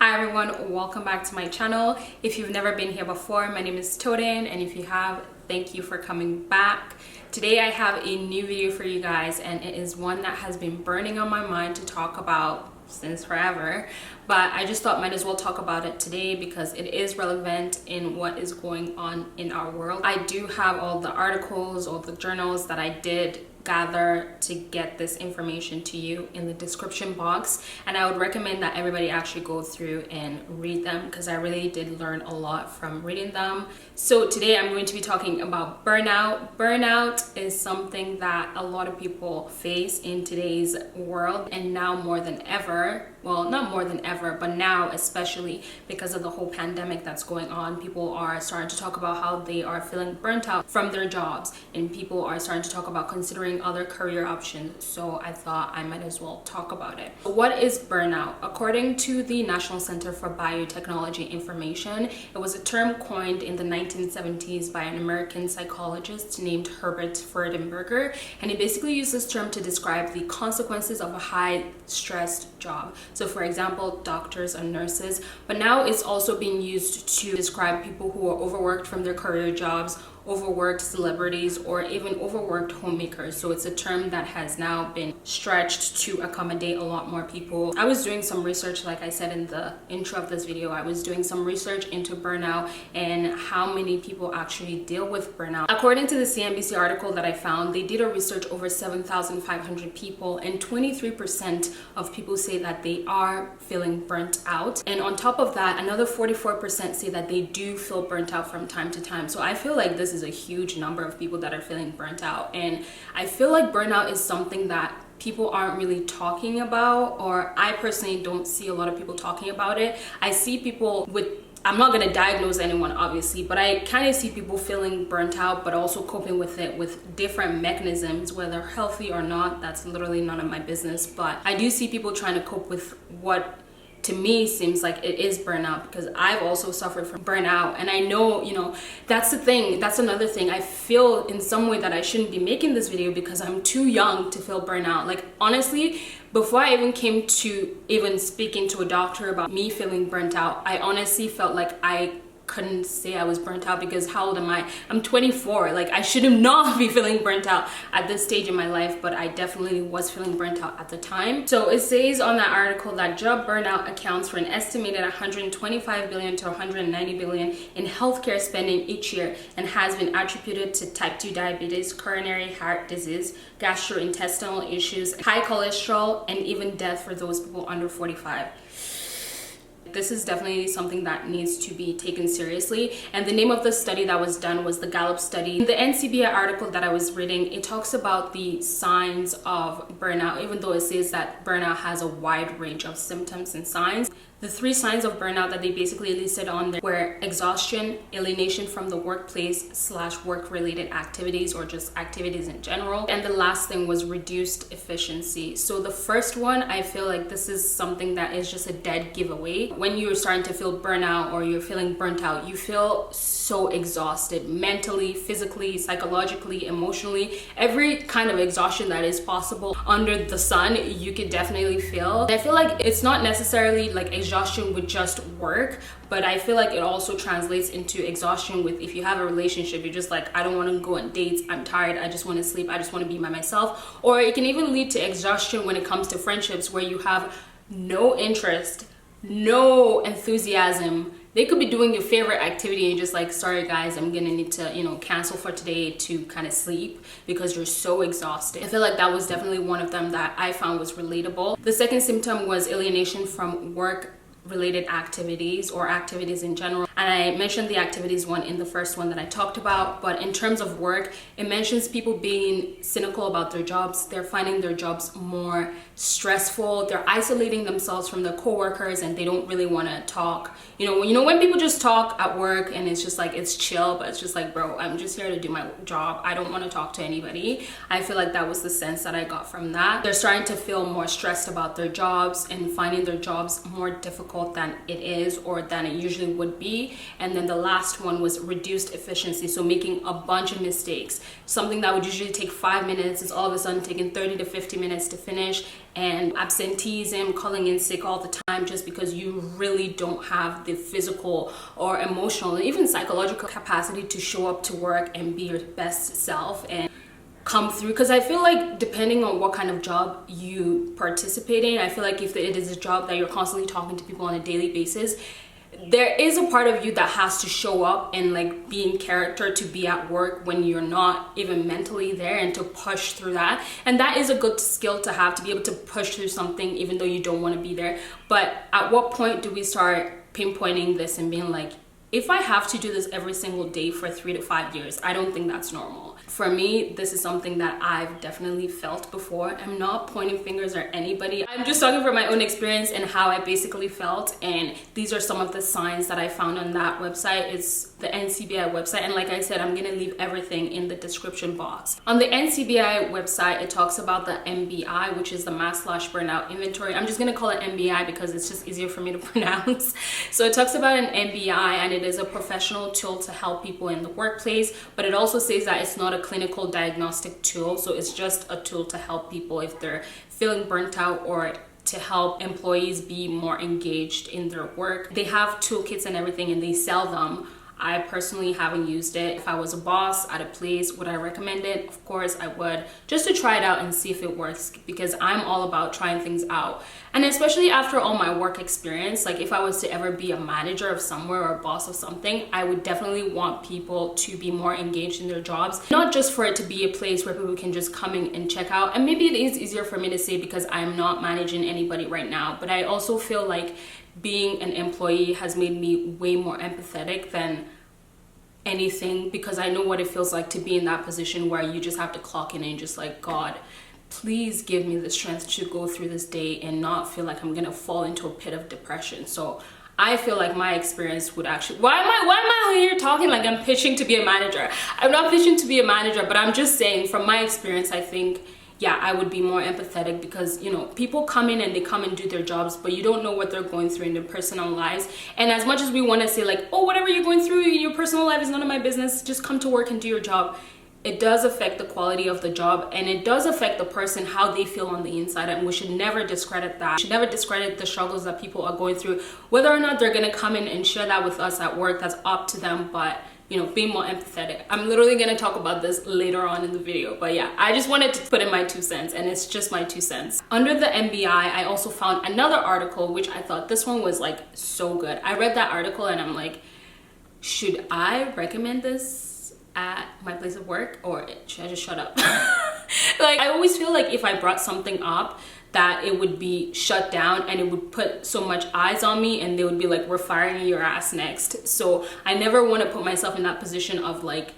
Hi everyone, welcome back to my channel. If you've never been here before, my name is Toden, and if you have, thank you for coming back. Today I have a new video for you guys, and it is one that has been burning on my mind to talk about since forever, but I just thought might as well talk about it today because it is relevant in what is going on in our world. I do have all the articles, all the journals that I did gather to get this information to you in the description box, and I would recommend that everybody actually go through and read them because I really did learn a lot from reading them. So today I'm going to be talking about burnout. Burnout is something that a lot of people face in today's world, and now more than ever, well, not more than ever, but now especially because of the whole pandemic that's going on, people are starting to talk about how they are feeling burnt out from their jobs, and people are starting to talk about considering other career options. So I thought I might as well talk about it. What is burnout? According to the National Center for Biotechnology Information, it was a term coined in the 1970s by an American psychologist named Herbert Freudenberger, and he basically used this term to describe the consequences of a high-stressed job. So for example, doctors and nurses, but now it's also being used to describe people who are overworked from their career jobs, overworked celebrities, or even overworked homemakers. So it's a term that has now been stretched to accommodate a lot more people. I was doing some research, like I said in the intro of this video, I was doing some research into burnout and how many people actually deal with burnout. According to the CNBC article that I found, they did a research over 7,500 people, and 23% of people say that they are feeling burnt out. And on top of that, another 44% say that they do feel burnt out from time to time. So I feel like this is a huge number of people that are feeling burnt out, and I feel like burnout is something that people aren't really talking about, or I personally don't see a lot of people talking about it. I see people with, I'm not going to diagnose anyone obviously, but I kind of see people feeling burnt out but also coping with it with different mechanisms, whether healthy or not, that's literally none of my business. But I do see people trying to cope with what to me seems like it is burnout, because I've also suffered from burnout, and I know, you know, that's the thing, that's another thing. I feel in some way that I shouldn't be making this video because I'm too young to feel burnout. Like honestly, before I even came to even speaking to a doctor about me feeling burnt out, I honestly felt like I couldn't say I was burnt out, because how old am I? I'm 24. Like I should not be feeling burnt out at this stage in my life, but I definitely was feeling burnt out at the time. So it says on that article that job burnout accounts for an estimated 125 billion to 190 billion in healthcare spending each year, and has been attributed to type 2 diabetes, coronary heart disease, gastrointestinal issues, high cholesterol, and even death for those people under 45. This is definitely something that needs to be taken seriously, and the name of the study that was done was the Gallup study. In the NCBI article that I was reading, it talks about the signs of burnout, even though it says that burnout has a wide range of symptoms and signs. The 3 signs of burnout that they basically listed on there were exhaustion, alienation from the workplace / work-related activities, or just activities in general, and the last thing was reduced efficiency. So the first one, I feel like this is something that is just a dead giveaway. When you're starting to feel burnout or you're feeling burnt out, you feel so exhausted mentally, physically, psychologically, emotionally, every kind of exhaustion that is possible under the sun, you could definitely feel. I feel like it's not necessarily like exhaustion with just work, but I feel like it also translates into exhaustion with, if you have a relationship, you're just like, I don't want to go on dates, I'm tired, I just want to sleep, I just want to be by myself. Or it can even lead to exhaustion when it comes to friendships, where you have no interest, no enthusiasm. They could be doing your favorite activity and you're just like, sorry guys, I'm gonna need to, you know, cancel for today to kind of sleep because you're so exhausted. I feel like that was definitely one of them that I found was relatable. The second symptom was alienation from work related activities, or activities in general, and I mentioned the activities one in the first one that I talked about. But in terms of work, it mentions people being cynical about their jobs. They're finding their jobs more stressful, they're isolating themselves from their coworkers, and they don't really want to talk. You know when people just talk at work and it's just like, it's chill, but it's just like, bro, I'm just here to do my job, I don't want to talk to anybody. I feel like that was the sense that I got from that. They're starting to feel more stressed about their jobs and finding their jobs more difficult than it is, or than it usually would be. productivity. And then the last one was reduced efficiency, so making a bunch of mistakes. Something that would usually take 5 minutes is all of a sudden taking 30 to 50 minutes to finish, and absenteeism, calling in sick all the time just because you really don't have the physical or emotional, even psychological capacity to show up to work and be your best self and come through. Because I feel like depending on what kind of job you participate in, I feel like if it is a job that you're constantly talking to people on a daily basis, there is a part of you that has to show up and like be in character to be at work when you're not even mentally there, and to push through that. And that is a good skill to have, to be able to push through something even though you don't want to be there. But at what point do we start pinpointing this and being like, if I have to do this every single day for 3 to 5 years, I don't think that's normal. For me, this is something that I've definitely felt before. I'm not pointing fingers at anybody. I'm just talking from my own experience and how I basically felt. And these are some of the signs that I found on that website. It's the NCBI website. And like I said, I'm going to leave everything in the description box. On the NCBI website, it talks about the MBI, which is the mass/burnout inventory. I'm just going to call it MBI because it's just easier for me to pronounce. So it talks about an MBI, and it is a professional tool to help people in the workplace, but it also says that it's not a clinical diagnostic tool. So it's just a tool to help people if they're feeling burnt out, or to help employees be more engaged in their work. They have toolkits and everything, and they sell them. I personally haven't used it. If I was a boss at a place, would I recommend it? Of course I would, just to try it out and see if it works, because I'm all about trying things out. And especially after all my work experience, like if I was to ever be a manager of somewhere or a boss of something, I would definitely want people to be more engaged in their jobs. Not just for it to be a place where people can just come in and check out. And maybe it is easier for me to say because I'm not managing anybody right now, but I also feel like being an employee has made me way more empathetic than anything, because I know what it feels like to be in that position where you just have to clock in and just like, God, please give me the strength to go through this day and not feel like I'm gonna fall into a pit of depression. So I feel like my experience would actually, why am I here talking like I'm pitching to be a manager? I'm not pitching to be a manager, but I'm just saying from my experience, I think, yeah, I would be more empathetic, because, you know, people come in and they come and do their jobs, but you don't know what they're going through in their personal lives. And as much as we want to say like, oh, whatever you're going through in your personal life is none of my business, just come to work and do your job, it does affect the quality of the job, and it does affect the person, how they feel on the inside. And we should never discredit that. We should never discredit the struggles that people are going through. Whether or not they're going to come in and share that with us at work, that's up to them. But you know, being more empathetic. I'm literally going to talk about this later on in the video, but yeah, I just wanted to put in my 2 cents, and it's just my 2 cents. Under the MBI, I also found another article, which I thought this one was like so good. I read that article and I'm like, should I recommend this at my place of work, or should I just shut up? Like, I always feel like if I brought something up, that it would be shut down and it would put so much eyes on me, and they would be like, we're firing your ass next. So I never want to put myself in that position of like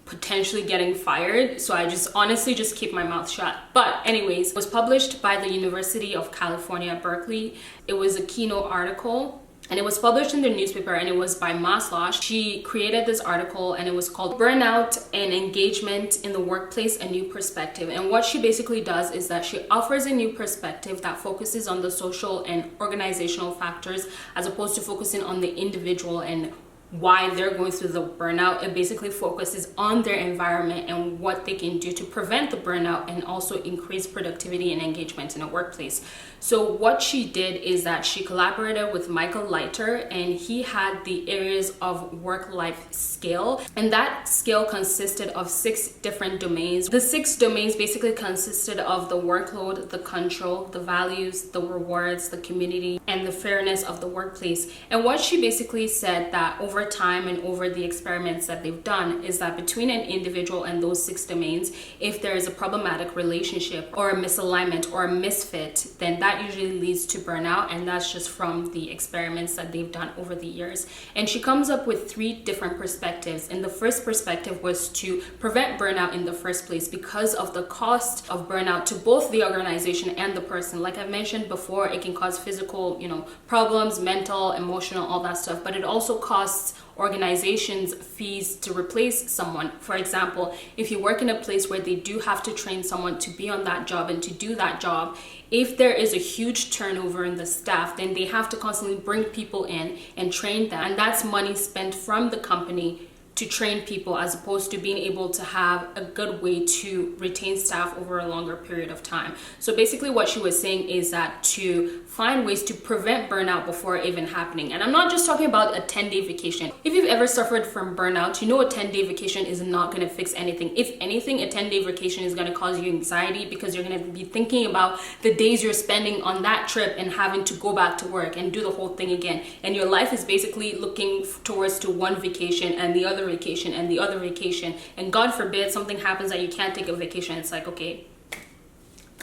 potentially getting fired. So I just honestly just keep my mouth shut. But anyways, it was published by the University of California, Berkeley. It was a keynote article, and it was published in the newspaper, and it was by Maslow. She created this article, and it was called Burnout and Engagement in the Workplace, A New Perspective. And what she basically does is that she offers a new perspective that focuses on the social and organizational factors, as opposed to focusing on the individual and why they're going through the burnout. It basically focuses on their environment and what they can do to prevent the burnout and also increase productivity and engagement in a workplace. So what she did is that she collaborated with Michael Leiter, and he had the areas of work-life scale, and that scale consisted of 6 different domains. The 6 domains basically consisted of the workload, the control, the values, the rewards, the community, and the fairness of the workplace. And what she basically said that over time and over the experiments that they've done is that between an individual and those 6 domains, if there is a problematic relationship or a misalignment or a misfit, then that usually leads to burnout. And that's just from the experiments that they've done over the years. And she comes up with 3 different perspectives. And the first perspective was to prevent burnout in the first place, because of the cost of burnout to both the organization and the person. Like I mentioned before, it can cause physical, problems, mental, emotional, all that stuff, but it also costs organizations fees to replace someone. For example, if you work in a place where they do have to train someone to be on that job and to do that job, if there is a huge turnover in the staff, then they have to constantly bring people in and train them, and that's money spent from the company to train people, as opposed to being able to have a good way to retain staff over a longer period of time. So basically what she was saying is that to find ways to prevent burnout before even happening. And I'm not just talking about a 10-day vacation. If you've ever suffered from burnout, you know a 10-day vacation is not going to fix anything. If anything, a 10-day vacation is going to cause you anxiety, because you're going to be thinking about the days you're spending on that trip and having to go back to work and do the whole thing again. And your life is basically looking towards to one vacation and the other vacation and the other vacation, and God forbid something happens that you can't take a vacation. It's like, okay,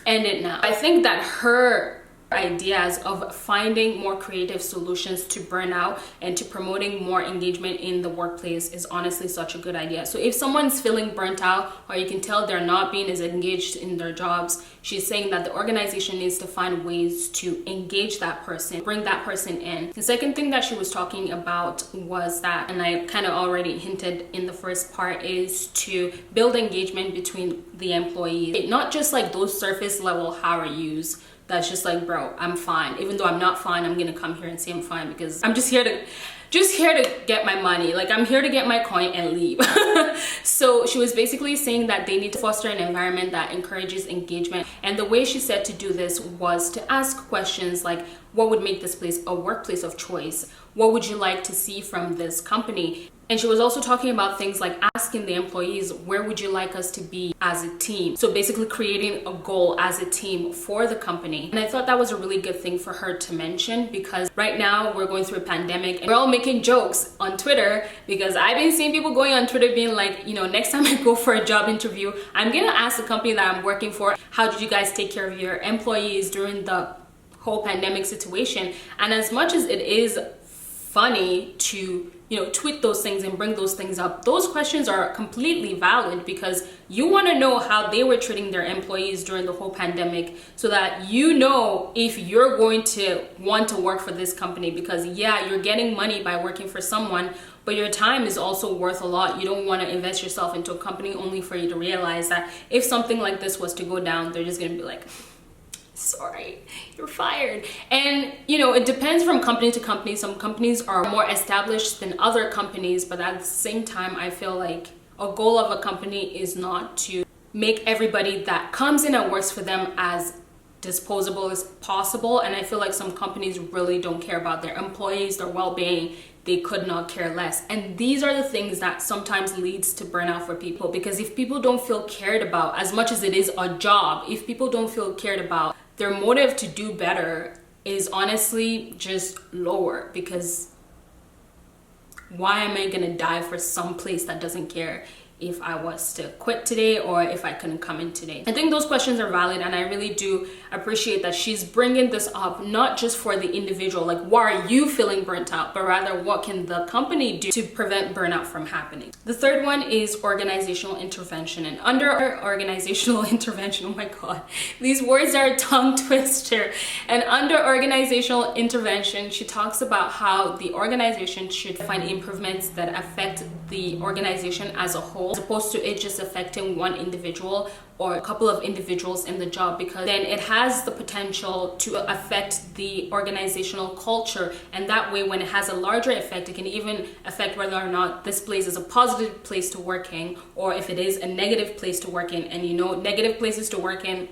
end it now. I think that her ideas of finding more creative solutions to burnout and to promoting more engagement in the workplace is honestly such a good idea. So if someone's feeling burnt out, or you can tell they're not being as engaged in their jobs, she's saying that the organization needs to find ways to engage that person, bring that person in. The second thing that she was talking about was that, and I kind of already hinted in the first part, is to build engagement between the employees. Not just like those surface level how are yous that's just like, bro, I'm fine. Even though I'm not fine, I'm gonna come here and say I'm fine because I'm just here to get my money. Like, I'm here to get my coin and leave. So she was basically saying that they need to foster an environment that encourages engagement. And the way she said to do this was to ask questions like, what would make this place a workplace of choice? What would you like to see from this company? And she was also talking about things like asking the employees, where would you like us to be as a team? So basically creating a goal as a team for the company. And I thought that was a really good thing for her to mention, because right now we're going through a pandemic and we're all making jokes on Twitter, because I've been seeing people going on Twitter being like, you know, next time I go for a job interview, I'm gonna ask the company that I'm working for, how did you guys take care of your employees during the whole pandemic situation? And as much as it is funny to, you know, tweet those things and bring those things up, those questions are completely valid, because you want to know how they were treating their employees during the whole pandemic, so that you know if you're going to want to work for this company. Because yeah, you're getting money by working for someone, but your time is also worth a lot. You don't want to invest yourself into a company only for you to realize that if something like this was to go down, they're just going to be like, sorry, you're fired. And you know, it depends from company to company. Some companies are more established than other companies, but at the same time, I feel like a goal of a company is not to make everybody that comes in and works for them as disposable as possible. And I feel like some companies really don't care about their employees, their well-being. They could not care less. And these are the things that sometimes leads to burnout for people, because if people don't feel cared about, as much as it is a job, if people don't feel cared about, their motive to do better is honestly just lower. Because why am I gonna die for some place that doesn't care if I was to quit today or if I couldn't come in today? I think those questions are valid, and I really do appreciate that she's bringing this up, not just for the individual, like why are you feeling burnt out, but rather what can the company do to prevent burnout from happening. The third one is organizational intervention. And under organizational intervention, oh my god, these words are a tongue twister. And under organizational intervention, she talks about how the organization should find improvements that affect the organization as a whole, as opposed to it just affecting one individual or a couple of individuals in the job, because then it has the potential to affect the organizational culture. And that way, when it has a larger effect, it can even affect whether or not this place is a positive place to work in, or if it is a negative place to work in. And you know, negative places to work in,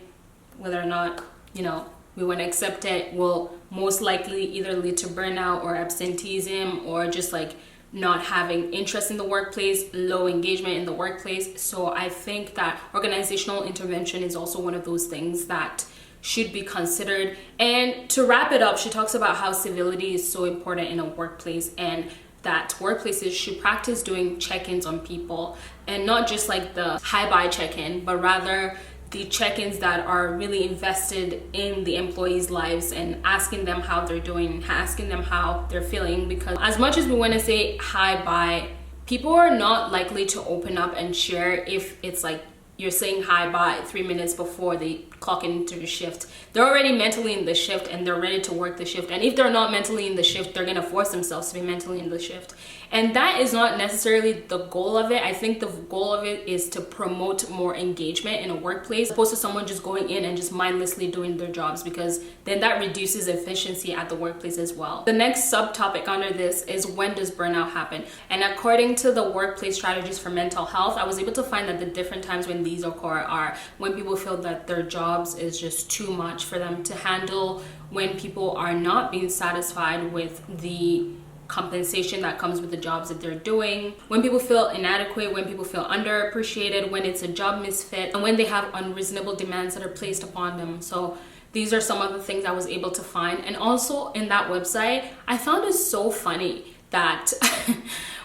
whether or not, you know, we want to accept it, will most likely either lead to burnout or absenteeism, or just like not having interest in the workplace, low engagement in the workplace. So I think that organizational intervention is also one of those things that should be considered. And to wrap it up, she talks about how civility is so important in a workplace, and that workplaces should practice doing check-ins on people, and not just like the hi-bye check-in, but rather the check-ins that are really invested in the employees' lives and asking them how they're doing, asking them how they're feeling. Because as much as we want to say hi bye, people are not likely to open up and share if it's like you're saying hi bye 3 minutes before they clock into the shift. They're already mentally in the shift and they're ready to work the shift. And if they're not mentally in the shift, they're gonna force themselves to be mentally in the shift. And that is not necessarily the goal of it. I think the goal of it is to promote more engagement in a workplace, opposed to someone just going in and just mindlessly doing their jobs, because then that reduces efficiency at the workplace as well. The next subtopic under this is, when does burnout happen? And according to the workplace strategies for mental health, I was able to find that the different times when these occur are when people feel that their jobs is just too much for them to handle, when people are not being satisfied with the compensation that comes with the jobs that they're doing, when people feel inadequate, when people feel underappreciated, when it's a job misfit, and when they have unreasonable demands that are placed upon them. So these are some of the things I was able to find. And also in that website, I found it so funny that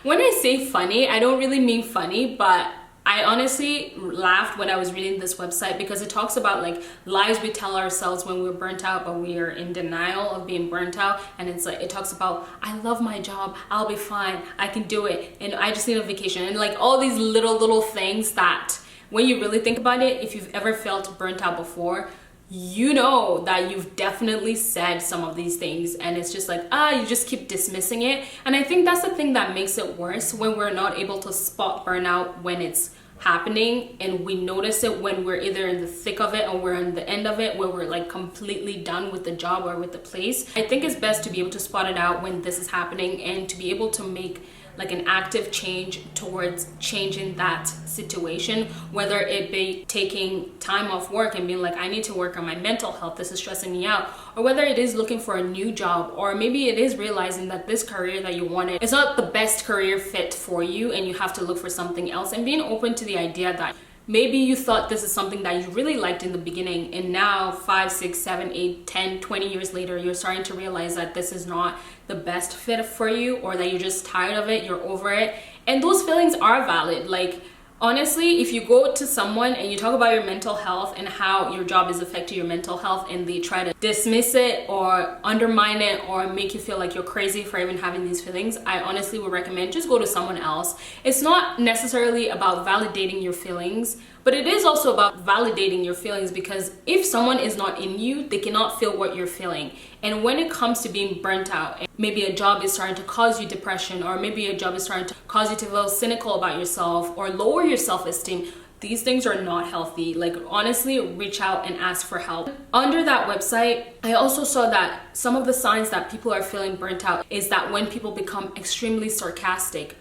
when I say funny, I don't really mean funny, but I honestly laughed when I was reading this website, because it talks about like lies we tell ourselves when we're burnt out, but we are in denial of being burnt out. And it's like, it talks about, I love my job, I'll be fine, I can do it, and I just need a vacation, and like all these little things that when you really think about it, if you've ever felt burnt out before, you know that you've definitely said some of these things, and it's just like, you just keep dismissing it. And I think that's the thing that makes it worse, when we're not able to spot burnout when it's happening, and we notice it when we're either in the thick of it or we're in the end of it, where we're like completely done with the job or with the place. I think it's best to be able to spot it out when this is happening, and to be able to make like an active change towards changing that situation, whether it be taking time off work and being like, I need to work on my mental health, this is stressing me out, or whether it is looking for a new job, or maybe it is realizing that this career that you wanted is not the best career fit for you and you have to look for something else, and being open to the idea that maybe you thought this is something that you really liked in the beginning, and now 5, 6, 7, 8, 10, 20 years later, you're starting to realize that this is not the best fit for you, or that you're just tired of it, you're over it. And those feelings are valid. Like, honestly, if you go to someone and you talk about your mental health and how your job is affecting your mental health, and they try to dismiss it or undermine it or make you feel like you're crazy for even having these feelings, I honestly would recommend just go to someone else. It's not necessarily about validating your feelings, but it is also about validating your feelings, because if someone is not in you, they cannot feel what you're feeling. And when it comes to being burnt out, maybe a job is starting to cause you depression, or maybe a job is starting to cause you to feel cynical about yourself or lower your self-esteem, these things are not healthy. Like, honestly, reach out and ask for help. Under that website, I also saw that some of the signs that people are feeling burnt out is that when people become extremely sarcastic.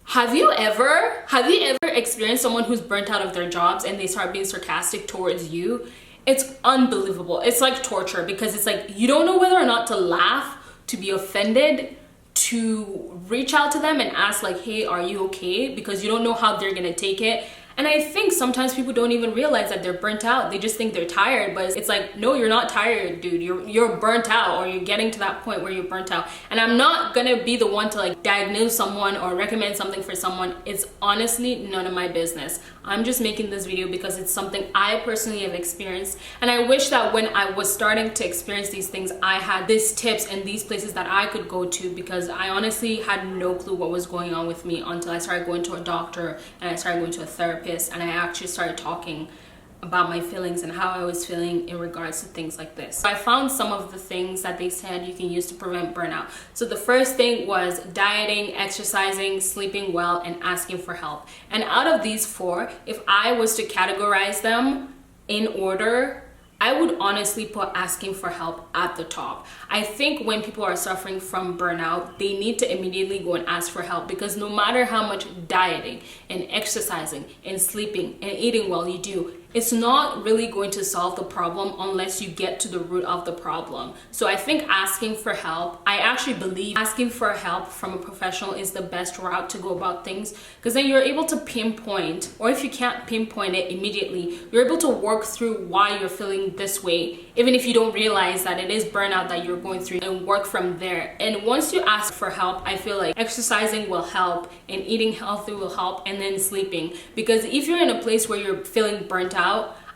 Have you ever experienced someone who's burnt out of their jobs and they start being sarcastic towards you? It's unbelievable. It's like torture, because it's like you don't know whether or not to laugh, to be offended, to reach out to them and ask like, hey, are you okay? Because you don't know how they're gonna take it. And I think sometimes people don't even realize that they're burnt out. They just think they're tired, but it's like, no, you're not tired, dude. You're burnt out, or you're getting to that point where you're burnt out. And I'm not gonna be the one to like diagnose someone or recommend something for someone. It's honestly none of my business. I'm just making this video because it's something I personally have experienced. And I wish that when I was starting to experience these things, I had these tips and these places that I could go to, because I honestly had no clue what was going on with me until I started going to a doctor and I started going to a therapist, and I actually started talking about my feelings and how I was feeling in regards to things like this. So I found some of the things that they said you can use to prevent burnout. So the first thing was dieting, exercising, sleeping well, and asking for help. And out of these 4, if I was to categorize them in order, I would honestly put asking for help at the top. I think when people are suffering from burnout, they need to immediately go and ask for help, because no matter how much dieting and exercising and sleeping and eating well you do, it's not really going to solve the problem unless you get to the root of the problem. So I think asking for help, I actually believe asking for help from a professional is the best route to go about things, because then you're able to pinpoint, or if you can't pinpoint it immediately, you're able to work through why you're feeling this way, even if you don't realize that it is burnout that you're going through, and work from there. And once you ask for help, I feel like exercising will help, and eating healthy will help, and then sleeping. Because if you're in a place where you're feeling burnt out,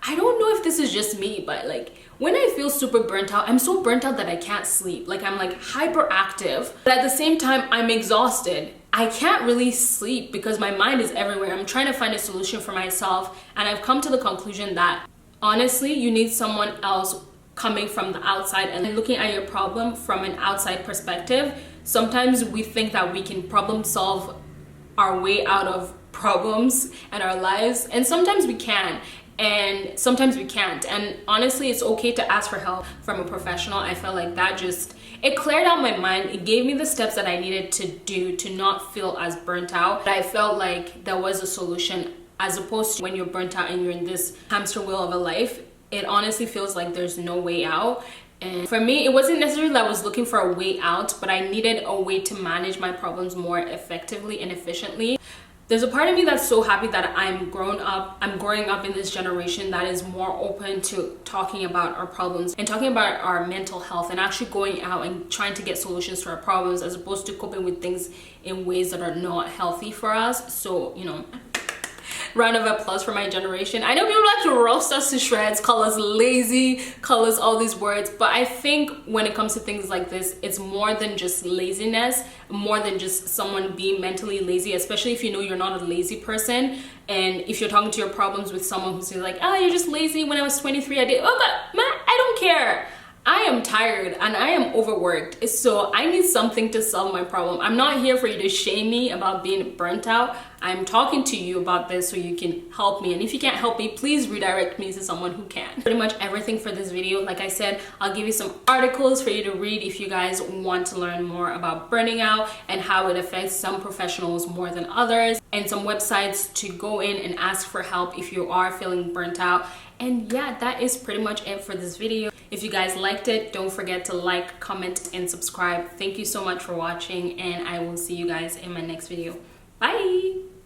I don't know if this is just me, but like when I feel super burnt out, I'm so burnt out that I can't sleep. Like I'm like hyperactive, but at the same time I'm exhausted. I can't really sleep because my mind is everywhere. I'm trying to find a solution for myself, and I've come to the conclusion that Honestly, you need someone else coming from the outside and looking at your problem from an outside perspective. Sometimes we think that we can problem solve our way out of problems and our lives, and sometimes we can and sometimes we can't. And honestly, it's okay to ask for help from a professional. I felt like that just, it cleared out my mind. It gave me the steps that I needed to do to not feel as burnt out. I felt like there was a solution, as opposed to when you're burnt out and you're in this hamster wheel of a life. It honestly feels like there's no way out. And for me, it wasn't necessarily that I was looking for a way out, but I needed a way to manage my problems more effectively and efficiently. There's a part of me that's so happy that I'm growing up in this generation that is more open to talking about our problems and talking about our mental health and actually going out and trying to get solutions to our problems, as opposed to coping with things in ways that are not healthy for us. So, you know, round of applause for my generation. I know people like to roast us to shreds, call us lazy, call us all these words, but I think when it comes to things like this, it's more than just laziness, more than just someone being mentally lazy, especially if you know you're not a lazy person. And if you're talking to your problems with someone who's like, oh, you're just lazy. When I was 23, I did, oh, but man, I don't care. I am tired and I am overworked, so I need something to solve my problem. I'm not here for you to shame me about being burnt out. I'm talking to you about this so you can help me, and if you can't help me, please redirect me to someone who can. Pretty much everything for this video. Like I said, I'll give you some articles for you to read if you guys want to learn more about burning out and how it affects some professionals more than others, and some websites to go in and ask for help if you are feeling burnt out. And yeah, that is pretty much it for this video. If you guys liked it, don't forget to like, comment, and subscribe. Thank you so much for watching, and I will see you guys in my next video. Bye!